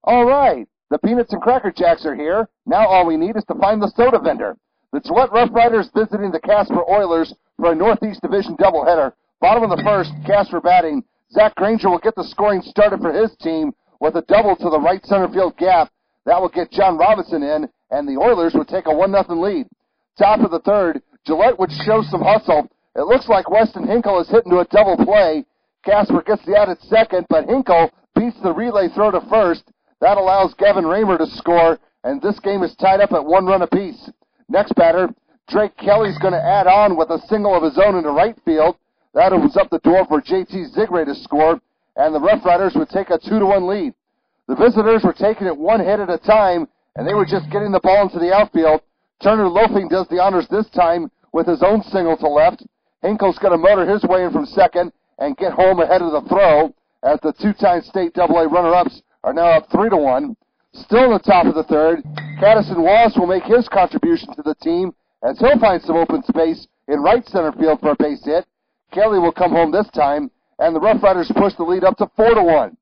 All right, the Peanuts and Cracker Jacks are here. Now all we need is to find the soda vendor. The Gillette Roughriders visiting the Casper Oilers for a Northeast Division doubleheader. Bottom of the first, Casper batting. Zach Granger will get the scoring started for his team with a double to the right center field gap. That will get John Robinson in, and the Oilers would take a 1-0 lead. Top of the third, Gillette would show some hustle. It looks like Weston Hinkle is hit into a double play. Casper gets the out at second, but Hinkle beats the relay throw to first. That allows Gavin Raymer to score, and this game is tied up at 1 run apiece. Next batter, Drake Kelly's going to add on with a single of his own into right field. That opens up the door for JT Zigray to score, and the Rough Riders would take a 2-1 lead. The visitors were taking it one hit at a time, and they were just getting the ball into the outfield. Turner Loafing does the honors this time with his own single to left. Hinkle's going to motor his way in from second and get home ahead of the throw, as the two-time state AA runner-ups are now up 3-1. Still in the top of the third, Caddison Wallace will make his contribution to the team as he'll find some open space in right center field for a base hit. Kelly will come home this time, and the Rough Riders push the lead up to 4-1.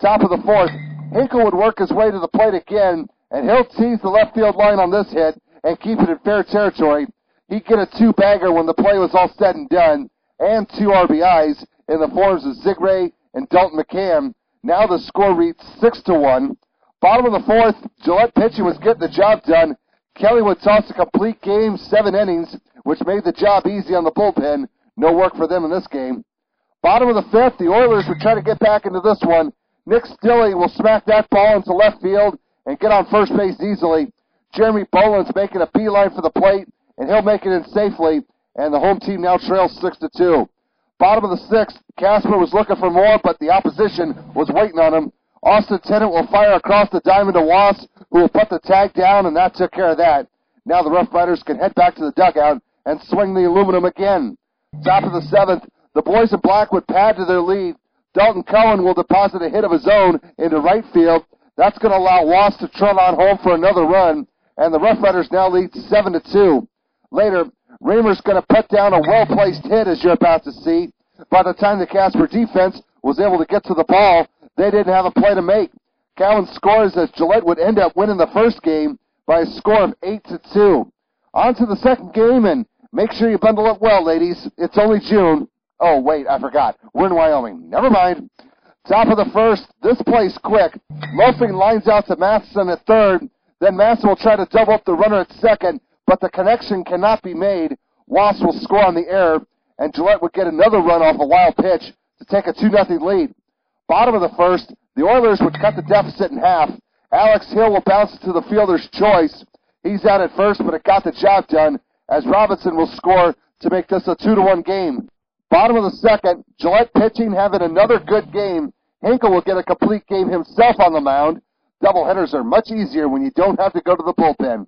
Top of the fourth, Hinkle would work his way to the plate again, and he'll tease the left field line on this hit and keep it in fair territory. He'd get a two-bagger when the play was all said and done, and 2 RBIs in the forms of Zigray and Dalton McCann. Now the score reads 6-1. Bottom of the fourth, Gillette pitching was getting the job done. Kelly would toss a complete game, 7 innings, which made the job easy on the bullpen. No work for them in this game. Bottom of the fifth, the Oilers would try to get back into this one. Nick Stilley will smack that ball into left field and get on first base easily. Jeremy Boland's making a beeline for the plate, and he'll make it in safely, and the home team now trails 6-2. Bottom of the sixth, Casper was looking for more, but the opposition was waiting on him. Austin Tennant will fire across the diamond to Wass, who will put the tag down, and that took care of that. Now the Rough Riders can head back to the dugout and swing the aluminum again. Top of the seventh, the boys in black would pad to their lead. Dalton Cohen will deposit a hit of his own into right field. That's going to allow Wass to trot on home for another run, and the Rough Riders now lead 7-2. Later, Raymer's going to put down a well-placed hit, as you're about to see. By the time the Casper defense was able to get to the ball, they didn't have a play to make. Cowan scores as Gillette would end up winning the first game by a score of 8-2. On to the second game, and make sure you bundle up well, ladies. It's only June. Oh, wait, I forgot. We're in Wyoming. Never mind. Top of the first, this play's quick. Loafing lines out to Matheson at third. Then Matheson will try to double up the runner at second, but the connection cannot be made. Wass will score on the error, and Gillette would get another run off a wild pitch to take a 2-0 lead. Bottom of the first, the Oilers would cut the deficit in half. Alex Hill will bounce to the fielder's choice. He's out at first, but it got the job done, as Robinson will score to make this a 2-1 game. Bottom of the second, Gillette pitching having another good game. Hinkle will get a complete game himself on the mound. Doubleheaders are much easier when you don't have to go to the bullpen.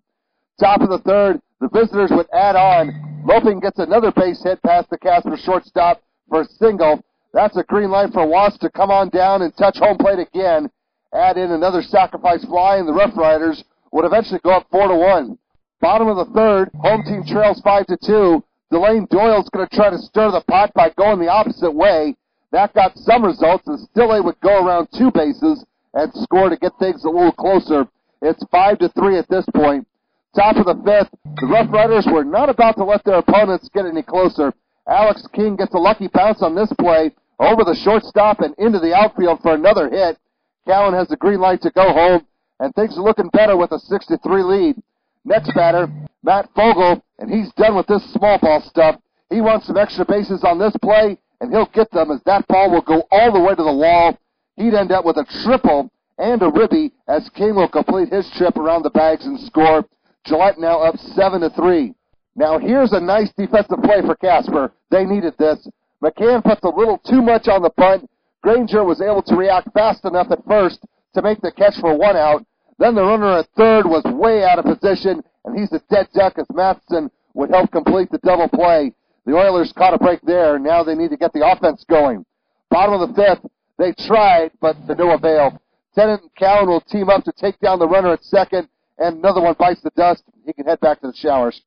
Top of the third, the visitors would add on. Loafing gets another base hit past the Casper shortstop for a single. That's a green light for Wass to come on down and touch home plate again. Add in another sacrifice fly, and the Rough Riders would eventually go up 4-1. Bottom of the third, home team trails 5-2. Delane Doyle's going to try to stir the pot by going the opposite way. That got some results, and Stilley would go around 2 bases and score to get things a little closer. It's 5-3 at this point. Top of the fifth, the Rough Riders were not about to let their opponents get any closer. Alex King gets a lucky bounce on this play over the shortstop and into the outfield for another hit. Cowan has the green light to go home, and things are looking better with a 6-3 lead. Next batter, Matt Fogel, and he's done with this small ball stuff. He wants some extra bases on this play, and he'll get them as that ball will go all the way to the wall. He'd end up with a triple and a ribby as King will complete his trip around the bags and score. Gillette now up 7-3. Now here's a nice defensive play for Casper. They needed this. McCann puts a little too much on the punt. Granger was able to react fast enough at first to make the catch for 1 out. Then the runner at third was way out of position, and he's a dead duck as Matheson would help complete the double play. The Oilers caught a break there. Now they need to get the offense going. Bottom of the fifth, they tried, but to no avail. Tennant and Cowan will team up to take down the runner at second, and another one bites the dust. He can head back to the showers.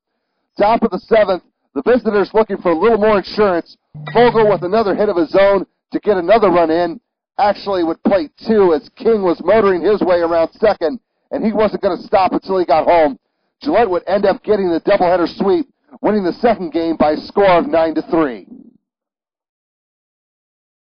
Top of the seventh, the visitors looking for a little more insurance. Fogel with another hit of his own to get another run in. actually would play 2 as King was motoring his way around second, and he wasn't going to stop until he got home. Gillette would end up getting the doubleheader sweep, winning the second game by a score of 9-3.